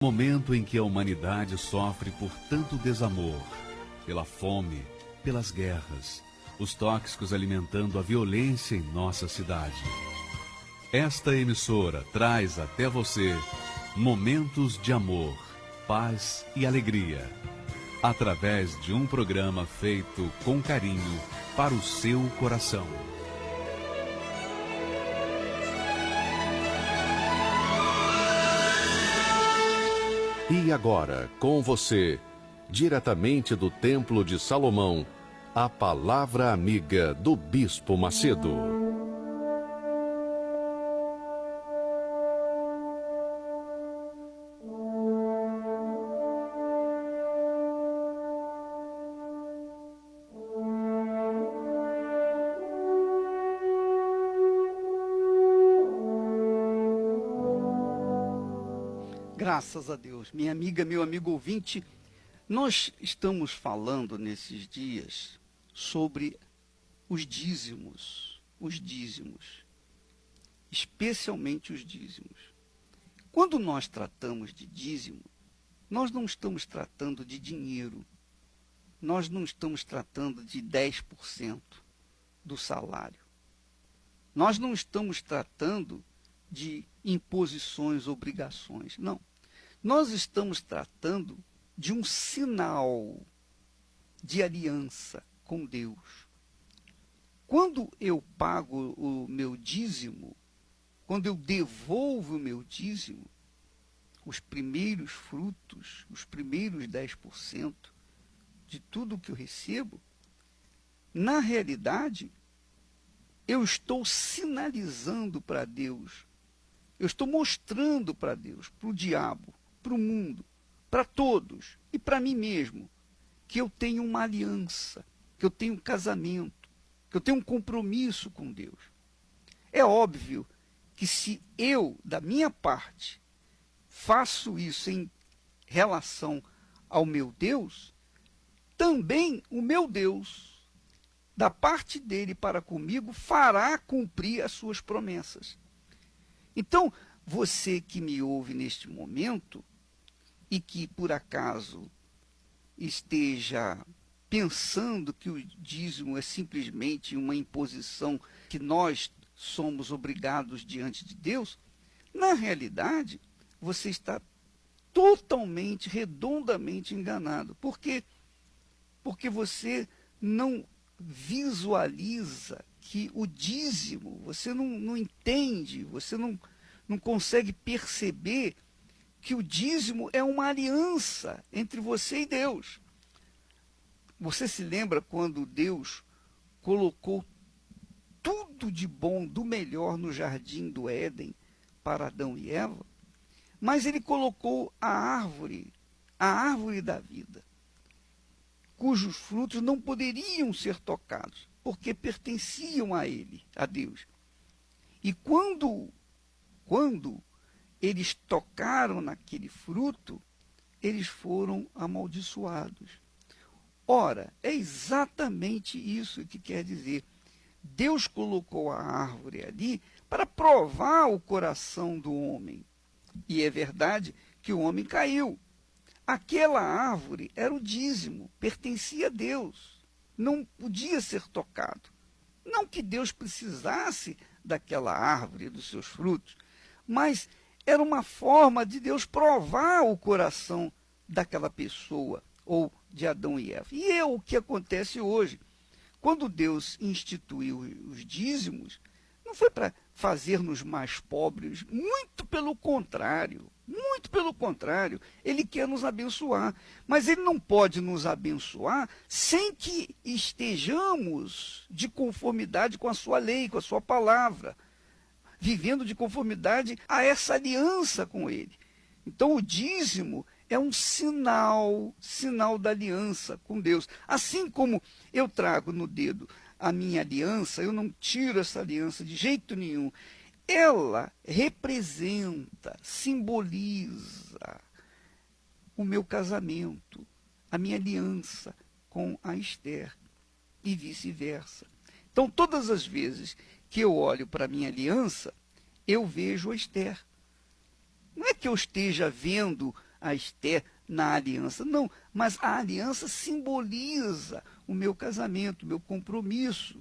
Momento em que a humanidade sofre por tanto desamor, pela fome, pelas guerras, os tóxicos alimentando a violência em nossa cidade. Esta emissora traz até você momentos de amor, paz e alegria, através de um programa feito com carinho para o seu coração. E agora, com você, diretamente do Templo de Salomão, a Palavra Amiga do Bispo Macedo. Graças a Deus. Minha amiga, meu amigo ouvinte, nós estamos falando nesses dias sobre os dízimos, especialmente os dízimos. Quando nós tratamos de dízimo, nós não estamos tratando de dinheiro, nós não estamos tratando de 10% do salário, nós não estamos tratando de imposições, obrigações, não. Nós estamos tratando de um sinal de aliança com Deus. Quando eu pago o meu dízimo, quando eu devolvo o meu dízimo, os primeiros frutos, os primeiros 10% de tudo que eu recebo, na realidade, eu estou sinalizando para Deus, eu estou mostrando para Deus, para o diabo, para o mundo, para todos e para mim mesmo, que eu tenho uma aliança, que eu tenho um casamento, que eu tenho um compromisso com Deus. É óbvio que se eu, da minha parte, faço isso em relação ao meu Deus, também o meu Deus, da parte dele para comigo, fará cumprir as suas promessas. Então, você que me ouve neste momento e que, por acaso, esteja pensando que o dízimo é simplesmente uma imposição que nós somos obrigados diante de Deus, na realidade, você está totalmente, redondamente enganado. Por quê? Porque você não visualiza que o dízimo, você não entende, você não consegue perceber que o dízimo é uma aliança entre você e Deus. Você se lembra quando Deus colocou tudo de bom, do melhor no jardim do Éden para Adão e Eva? Mas ele colocou a árvore da vida, cujos frutos não poderiam ser tocados, porque pertenciam a ele, a Deus. E quando eles tocaram naquele fruto, eles foram amaldiçoados. Ora, é exatamente isso que quer dizer. Deus colocou a árvore ali para provar o coração do homem. E é verdade que o homem caiu. Aquela árvore era o dízimo, pertencia a Deus, não podia ser tocado. Não que Deus precisasse daquela árvore, dos seus frutos, mas era uma forma de Deus provar o coração daquela pessoa, ou de Adão e Eva. E é o que acontece hoje. Quando Deus instituiu os dízimos, não foi para fazer-nos mais pobres, muito pelo contrário. Muito pelo contrário, ele quer nos abençoar, mas ele não pode nos abençoar sem que estejamos de conformidade com a sua lei, com a sua palavra, vivendo de conformidade a essa aliança com ele. Então o dízimo é um sinal da aliança com Deus. Assim como eu trago no dedo a minha aliança, eu não tiro essa aliança de jeito nenhum. Ela representa, simboliza o meu casamento, a minha aliança com a Esther e vice-versa. Então, todas as vezes que eu olho para a minha aliança, eu vejo a Esther. Não é que eu esteja vendo a Esther na aliança. Não, mas a aliança simboliza o meu casamento, o meu compromisso,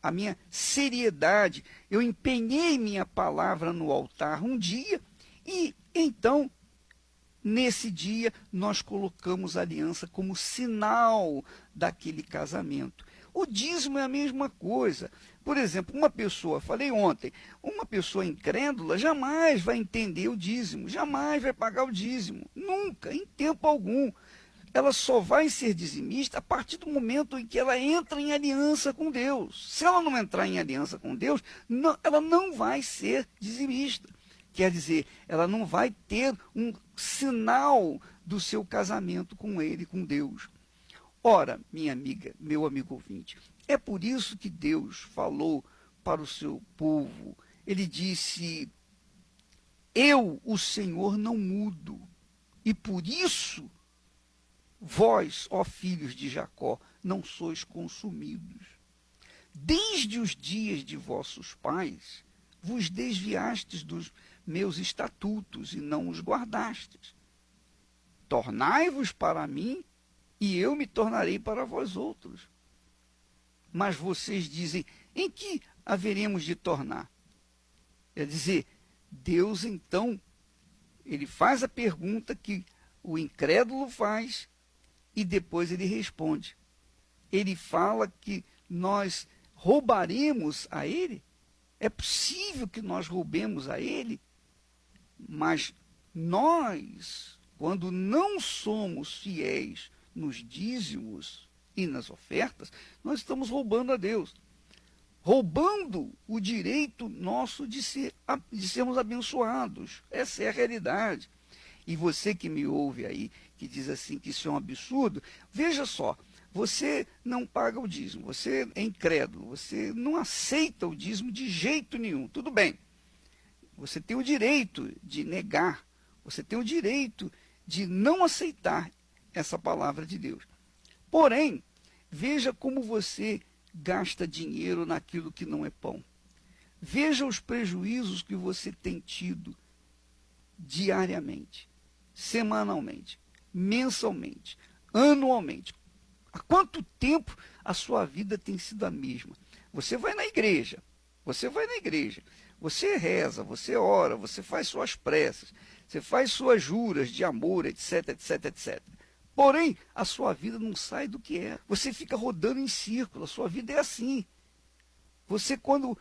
a minha seriedade. Eu empenhei minha palavra no altar um dia e então, nesse dia, nós colocamos a aliança como sinal daquele casamento. O dízimo é a mesma coisa. Por exemplo, uma pessoa, falei ontem, uma pessoa incrédula jamais vai entender o dízimo, jamais vai pagar o dízimo, nunca, em tempo algum. Ela só vai ser dizimista a partir do momento em que ela entra em aliança com Deus. Se ela não entrar em aliança com Deus, ela não vai ser dizimista. Quer dizer, ela não vai ter um sinal do seu casamento com Ele, com Deus. Ora, minha amiga, meu amigo ouvinte, é por isso que Deus falou para o seu povo. Ele disse: eu, o Senhor, não mudo, e por isso vós, ó filhos de Jacó, não sois consumidos. Desde os dias de vossos pais, vos desviastes dos meus estatutos e não os guardastes. Tornai-vos para mim, e eu me tornarei para vós outros. Mas vocês dizem: em que haveremos de tornar? Quer dizer, Deus então, ele faz a pergunta que o incrédulo faz e depois ele responde. Ele fala que nós roubaremos a ele. É possível que nós roubemos a ele, mas nós, quando não somos fiéis nos dízimos e nas ofertas, nós estamos roubando a Deus. Roubando o direito nosso de sermos abençoados. Essa é a realidade. E você que me ouve aí, que diz assim que isso é um absurdo, veja só, você não paga o dízimo, você é incrédulo, você não aceita o dízimo de jeito nenhum. Tudo bem, você tem o direito de negar, você tem o direito de não aceitar essa palavra de Deus. Porém, veja como você gasta dinheiro naquilo que não é pão. Veja os prejuízos que você tem tido diariamente, semanalmente, mensalmente, anualmente. Há quanto tempo a sua vida tem sido a mesma? Você vai na igreja, você reza, você ora, você faz suas preces, você faz suas juras de amor, etc, etc, etc. Porém, a sua vida não sai do que é. Você fica rodando em círculo, a sua vida é assim. Você, quando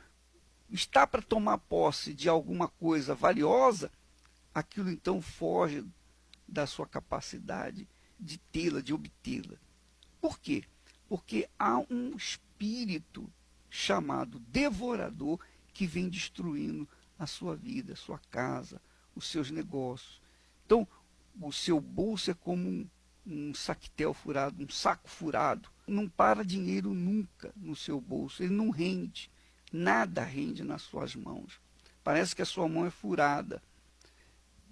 está para tomar posse de alguma coisa valiosa, aquilo então foge da sua capacidade de tê-la, de obtê-la. Por quê? Porque há um espírito chamado devorador que vem destruindo a sua vida, a sua casa, os seus negócios. Então, o seu bolso é como um saquetel furado, um saco furado. Não para dinheiro nunca no seu bolso, ele não rende. Nada rende nas suas mãos. Parece que a sua mão é furada.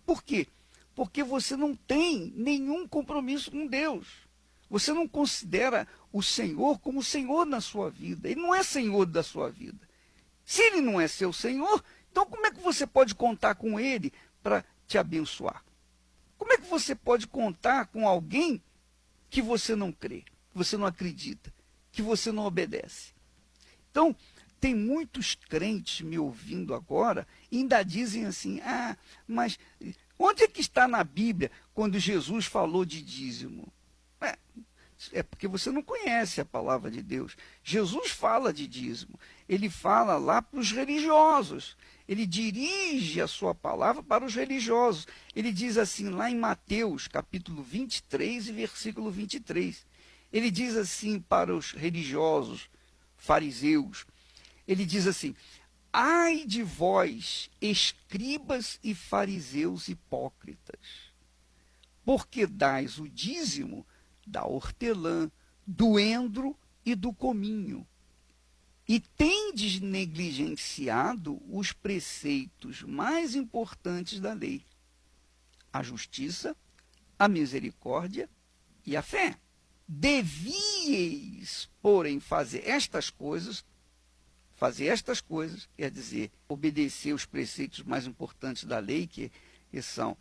Por quê? Porque você não tem nenhum compromisso com Deus. Você não considera o Senhor como Senhor na sua vida. Ele não é Senhor da sua vida. Se ele não é seu Senhor, então como é que você pode contar com ele para te abençoar? Como é que você pode contar com alguém que você não crê, que você não acredita, que você não obedece? Então, tem muitos crentes me ouvindo agora e ainda dizem assim: ah, mas onde é que está na Bíblia quando Jesus falou de dízimo? É porque você não conhece a palavra de Deus. Jesus fala de dízimo. Ele fala lá para os religiosos. Ele dirige a sua palavra para os religiosos. Ele diz assim, lá em Mateus, capítulo 23 e versículo 23. Ele diz assim para os religiosos, fariseus. Ele diz assim: ai de vós, escribas e fariseus hipócritas, porque dais o dízimo da hortelã, do endro e do cominho, e tendes negligenciado os preceitos mais importantes da lei: a justiça, a misericórdia e a fé. Devíeis, porém, fazer estas coisas, quer dizer, obedecer os preceitos mais importantes da lei, que são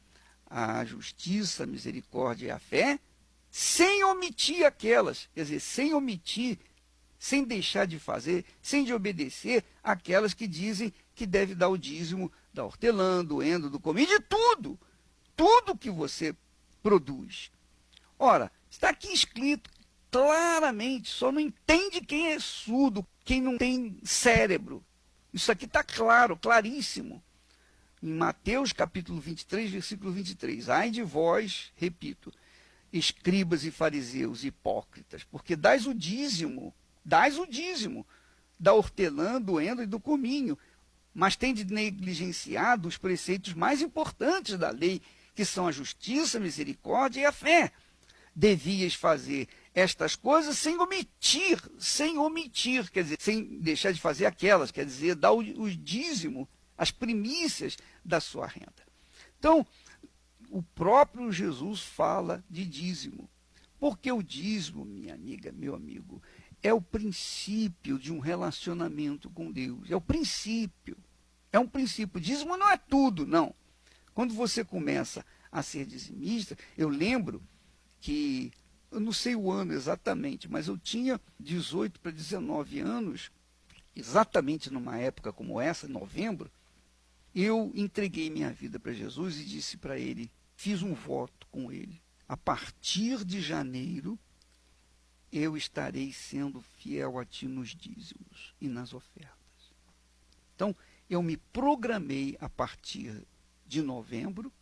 a justiça, a misericórdia e a fé, sem omitir aquelas, quer dizer, sem omitir, sem deixar de fazer, sem de obedecer aquelas que dizem que deve dar o dízimo da hortelã, do endo, do cominho, de tudo, tudo que você produz. Ora, está aqui escrito claramente, só não entende quem é surdo, quem não tem cérebro. Isso aqui está claro, claríssimo. Em Mateus capítulo 23, versículo 23. Ai de vós, repito, escribas e fariseus hipócritas, porque dais o dízimo da hortelã, do endo e do cominho, mas tendes negligenciado os preceitos mais importantes da lei, que são a justiça, a misericórdia e a fé. Devias fazer estas coisas sem omitir, quer dizer, sem deixar de fazer aquelas, quer dizer, dar o dízimo, as primícias da sua renda. Então, o próprio Jesus fala de dízimo, porque o dízimo, minha amiga, meu amigo, é o princípio de um relacionamento com Deus, é o princípio, é um princípio. Dízimo não é tudo, não. Quando você começa a ser dizimista, eu lembro que, eu não sei o ano exatamente, mas eu tinha 18 para 19 anos, exatamente numa época como essa, em novembro, eu entreguei minha vida para Jesus e disse para ele, fiz um voto com ele, a partir de janeiro, eu estarei sendo fiel a ti nos dízimos e nas ofertas. Então, eu me programei a partir de novembro,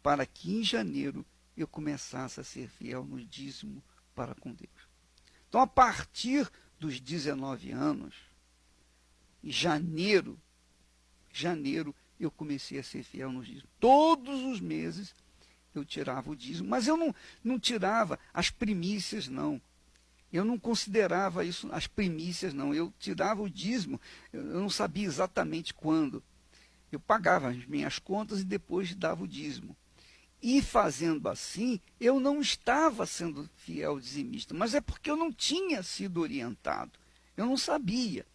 para que em janeiro eu começasse a ser fiel no dízimo para com Deus. Então, a partir dos 19 anos, em janeiro, eu comecei a ser fiel no dízimo. Todos os meses eu tirava o dízimo, mas eu não tirava as primícias, não. Eu não considerava isso as primícias, não. Eu tirava o dízimo, eu não sabia exatamente quando. Eu pagava as minhas contas e depois dava o dízimo. E fazendo assim, eu não estava sendo fiel dizimista, mas é porque eu não tinha sido orientado. Eu não sabia.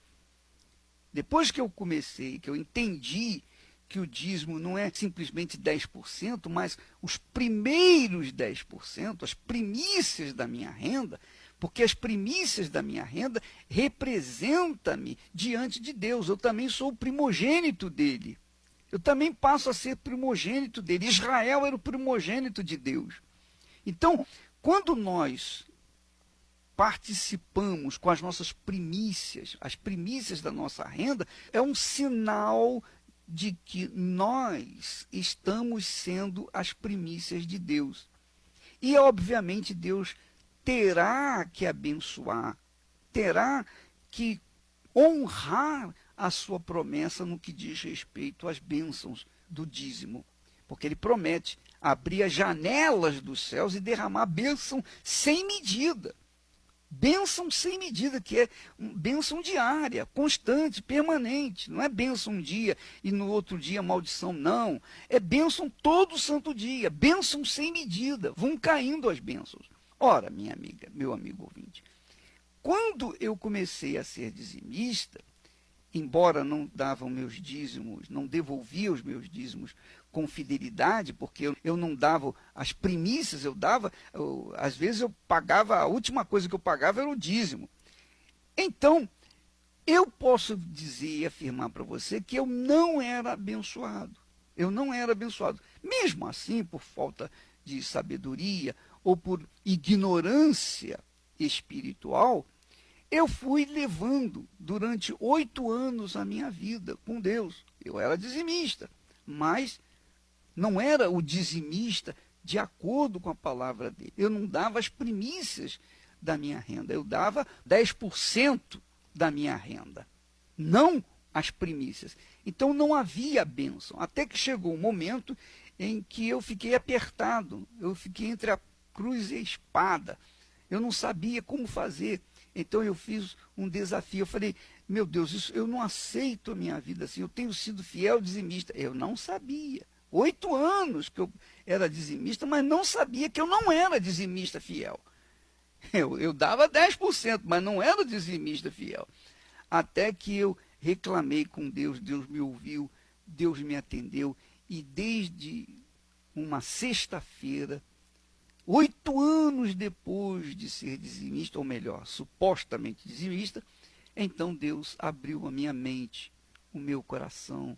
Depois que eu comecei, que eu entendi que o dízimo não é simplesmente 10%, mas os primeiros 10%, as primícias da minha renda, porque as primícias da minha renda representam-me diante de Deus. Eu também sou o primogênito dele. Eu também passo a ser primogênito dele. Israel era o primogênito de Deus. Então, quando nós participamos com as nossas primícias, as primícias da nossa renda, é um sinal de que nós estamos sendo as primícias de Deus. E, obviamente, Deus terá que abençoar, terá que honrar a sua promessa no que diz respeito às bênçãos do dízimo. Porque ele promete abrir as janelas dos céus e derramar bênção sem medida. Bênção sem medida, que é bênção diária, constante, permanente. Não é bênção um dia e no outro dia maldição, não. É bênção todo santo dia, bênção sem medida. Vão caindo as bênçãos. Ora, minha amiga, meu amigo ouvinte, quando eu comecei a ser dizimista, embora não dava os meus dízimos, não devolvia os meus dízimos com fidelidade, porque eu não dava as primícias, às vezes eu pagava, a última coisa que eu pagava era o dízimo. Então, eu posso dizer e afirmar para você que eu não era abençoado. Eu não era abençoado. Mesmo assim, por falta de sabedoria ou por ignorância espiritual, eu fui levando durante 8 anos a minha vida com Deus. Eu era dizimista, mas não era o dizimista de acordo com a palavra dele. Eu não dava as primícias da minha renda, eu dava 10% da minha renda, não as primícias. Então não havia bênção, até que chegou um momento em que eu fiquei apertado, eu fiquei entre a cruz e a espada. Eu não sabia como fazer. Então eu fiz um desafio. Eu falei, meu Deus, eu não aceito a minha vida assim. Eu tenho sido fiel dizimista. Eu não sabia. 8 anos que eu era dizimista, mas não sabia que eu não era dizimista fiel. Eu dava 10%, mas não era dizimista fiel. Até que eu reclamei com Deus, Deus me ouviu, Deus me atendeu. E desde uma sexta-feira, 8 anos depois de ser dizimista, ou melhor, supostamente dizimista, então Deus abriu a minha mente, o meu coração,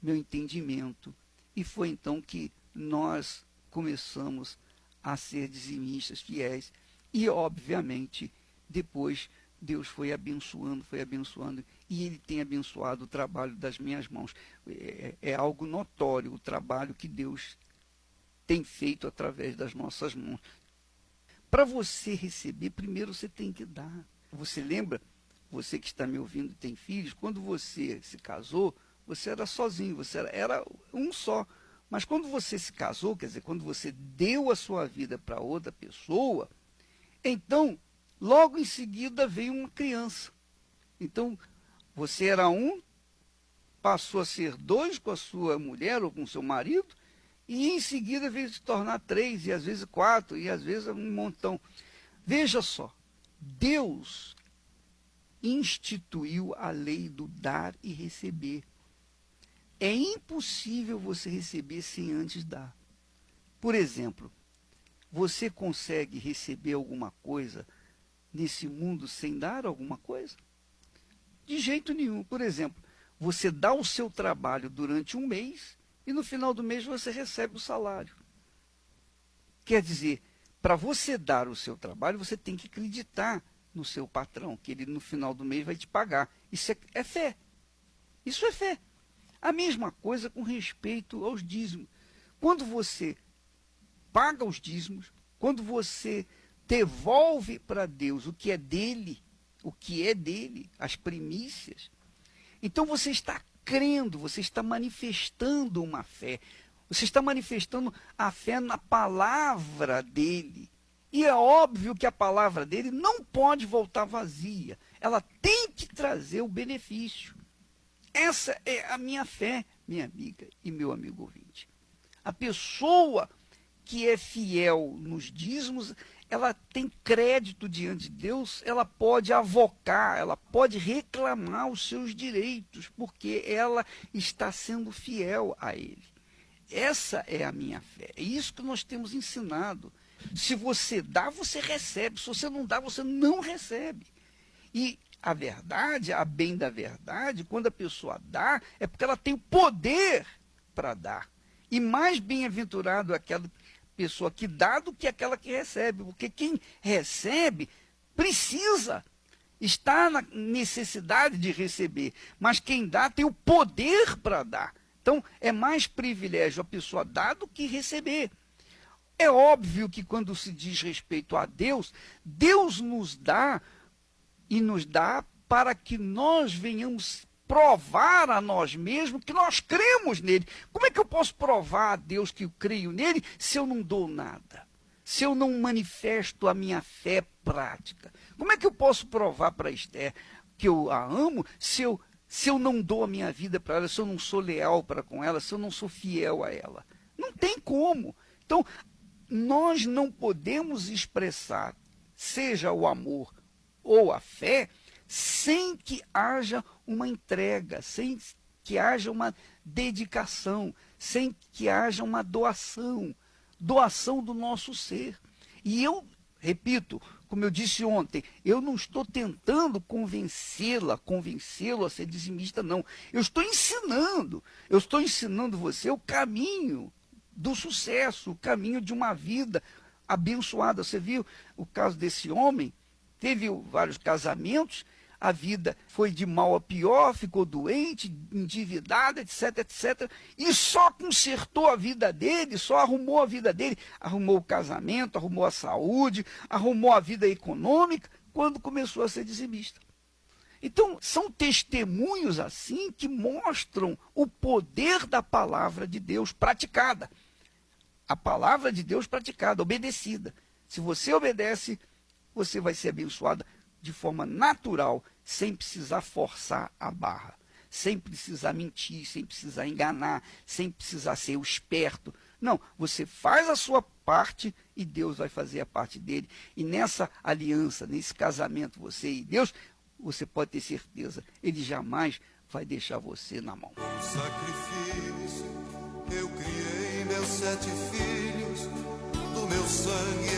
meu entendimento, e foi então que nós começamos a ser dizimistas fiéis, e obviamente depois Deus foi abençoando, e Ele tem abençoado o trabalho das minhas mãos. É algo notório o trabalho que Deus tem feito através das nossas mãos. Para você receber, primeiro você tem que dar. Você lembra, você que está me ouvindo e tem filhos, quando você se casou, você era sozinho, você era um só. Mas quando você se casou, quer dizer, quando você deu a sua vida para outra pessoa, então, logo em seguida veio uma criança. Então, você era um, passou a ser 2 com a sua mulher ou com o seu marido, e em seguida veio se tornar 3, e às vezes 4, e às vezes um montão. Veja só, Deus instituiu a lei do dar e receber. É impossível você receber sem antes dar. Por exemplo, você consegue receber alguma coisa nesse mundo sem dar alguma coisa? De jeito nenhum. Por exemplo, você dá o seu trabalho durante um mês e no final do mês você recebe o salário. Quer dizer, para você dar o seu trabalho, você tem que acreditar no seu patrão, que ele no final do mês vai te pagar. Isso é fé. Isso é fé. A mesma coisa com respeito aos dízimos. Quando você paga os dízimos, quando você devolve para Deus o que é dele, as primícias, então você está crendo, você está manifestando uma fé, você está manifestando a fé na palavra dele. E é óbvio que a palavra dele não pode voltar vazia, ela tem que trazer o benefício. Essa é a minha fé, minha amiga e meu amigo ouvinte. A pessoa que é fiel nos dízimos, ela tem crédito diante de Deus, ela pode avocar, ela pode reclamar os seus direitos, porque ela está sendo fiel a Ele. Essa é a minha fé, é isso que nós temos ensinado. Se você dá, você recebe, se você não dá, você não recebe. E a verdade, a bem da verdade, quando a pessoa dá, é porque ela tem o poder para dar. E mais bem-aventurado é aquela pessoa que dá do que aquela que recebe, porque quem recebe precisa, está na necessidade de receber, mas quem dá tem o poder para dar. Então, é mais privilégio a pessoa dar do que receber. É óbvio que quando se diz respeito a Deus, Deus nos dá e nos dá para que nós venhamos provar a nós mesmos que nós cremos nele. Como é que eu posso provar a Deus que eu creio nele se eu não dou nada? Se eu não manifesto a minha fé prática? Como é que eu posso provar para Esther que eu a amo se eu não dou a minha vida para ela, se eu não sou leal para com ela, se eu não sou fiel a ela? Não tem como. Então, nós não podemos expressar, seja o amor ou a fé, sem que haja uma entrega, sem que haja uma dedicação, sem que haja uma doação do nosso ser. E eu, repito, como eu disse ontem, eu não estou tentando convencê-lo a ser dizimista, não. Eu estou ensinando você o caminho do sucesso, o caminho de uma vida abençoada. Você viu o caso desse homem? Teve vários casamentos, a vida foi de mal a pior, ficou doente, endividado, etc, etc. E só consertou a vida dele, só arrumou a vida dele. Arrumou o casamento, arrumou a saúde, arrumou a vida econômica, quando começou a ser dizimista. Então, são testemunhos assim que mostram o poder da palavra de Deus praticada. A palavra de Deus praticada, obedecida. Se você obedece, você vai ser abençoada de forma natural, sem precisar forçar a barra, sem precisar mentir, sem precisar enganar, sem precisar ser o esperto. Não, você faz a sua parte e Deus vai fazer a parte dele. E nessa aliança, nesse casamento, você e Deus, você pode ter certeza, ele jamais vai deixar você na mão. Sacrifício Eu criei meus 7 filhos, do meu sangue